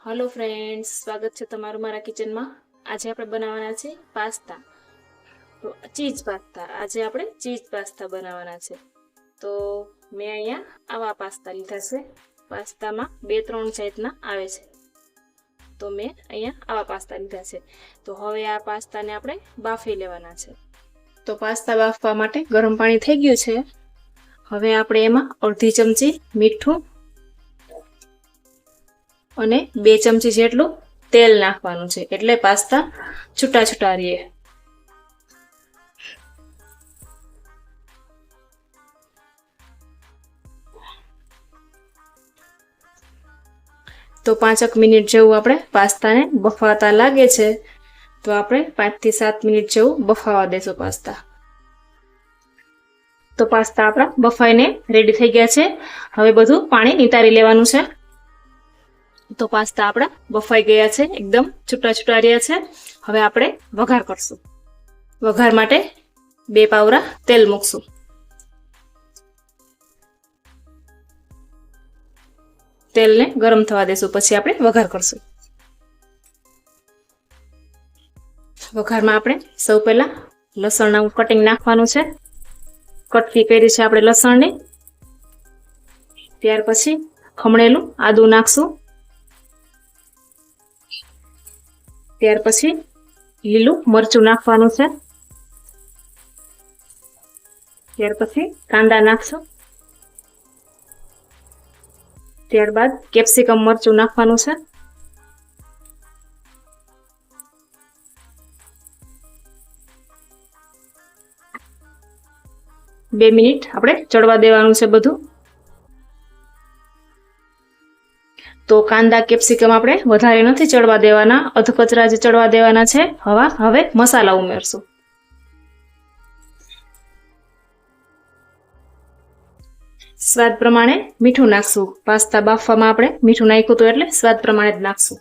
Hello friends, स्वागत है तमारू मारा किचन में। आज આપણે બનાવવાના છે પાસ્તા, તો ચીઝ પાસ્તા। આજે આપણે ચીઝ પાસ્તા બનાવવાના છે। તો મેં અહીંયા આવા પાસ્તા લીધા છે। પાસ્તામાં બે ત્રણ જાતના આવે છે, તો મેં અહીંયા આવા પાસ્તા લીધા છે। તો હવે આ પાસ્તાને આપણે બાફી લેવાના છે। તો પાસ્તા બાફવા માટે ગરમ પાણી થઈ ગયું છે। હવે આપણે એમાં અડધી ચમચી મીઠું અને 2 ચમચી જેટલું તેલ નાખવાનું છે, એટલે પાસ્તા છૂટા છૂટા રહે। તો 5 મિનિટ જેવું આપણે પાસ્તાને બફાતા લાગે છે, તો આપણે 5 થી 7 મિનિટ જેવું બફાવા દેશું પાસ્તા। તો પાસ્તા આપણા બફાઈને રેડી થઈ ગયા છે। હવે બધું પાણી નિતારી લેવાનું છે। तो पास्ता आपड़ा बफाई गया छे, एकदम छूटा छूटा रह्या छे। हवे आपणे वघार करशुं। वघार माटे 2 पावरा तेल मूकशुं। तेल ने गरम थवा देशुं, पछी आपणे वघार करशुं। वघार में आपणे सौ पहेला लसणनुं कटिंग नाखवानुं छे। कटकी करी छे आपणे लसणनी। त्यार पछी खमणेલું आदુ नाखशुं। त्यार पछी લીલું મરચું નાખવાનું છે। ત્યાર પછી કાંદા નાખશું। ત્યારબાદ કેપ્સિકમ મરચું નાખવાનું છે। બે મિનિટ આપણે ચડવા દેવાનું છે બધું। तो कांदा केप्सिकम आपणे वधारे नथी चढ़वा देवाना, अधकचरा ज चढ़वा देवाना छे। हवे मसाला उमेरशुं। स्वाद प्रमाणे मीठुं नाखशुं। पास्ता बाफवामां आपणे मीठुं नाख्युं तो एटले स्वाद प्रमाणे ज नाखशुं।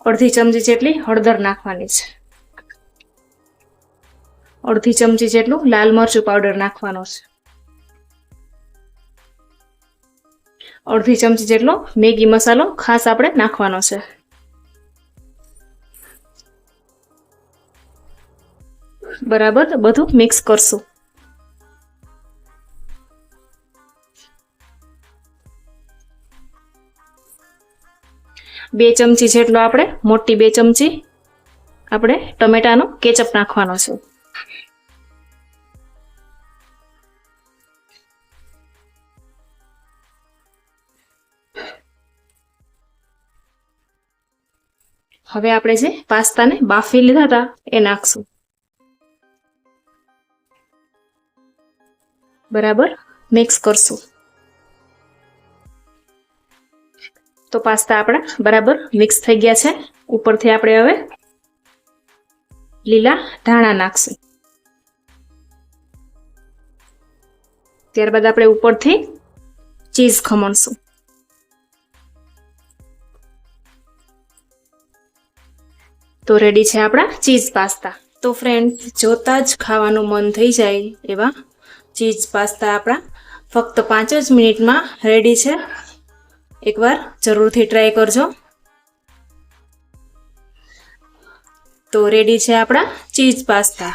अर्धी चमची जेटली हळदर नाखवानी छे। अर्धी चमची जेटલું लाल मरचुं पाउडर नाखवानो छे। अर्धी चमची जेटलो मैगी मसालो खास आपणे नाखवानो छे। बराबर बधुं मिक्स करशुं। बे चमची जेटलो आपणे मोटी 2 चमची आपणे टमेटानो केचप नाखवानो छे। હવે આપણે જે પાસ્તાને બાફી લીધા હતા એ નાખશું। બરાબર મિક્સ કરશું। તો પાસ્તા આપણા બરાબર મિક્સ થઈ ગયા છે। ઉપરથી આપણે હવે લીલા ધાણા નાખશું। ત્યારબાદ આપણે ઉપરથી ચીઝ ખમણશું। तो रेडी है आपड़ा चीज पास्ता। तो फ्रेंड जोता ज खावानुं मन थई जाय एवा चीज पास्ता आपड़ा फक्त 5 ज मिनिट में रेडी है। एक बार जरूर थी ट्राय करजो। तो रेडी है आपड़ा चीज पास्ता।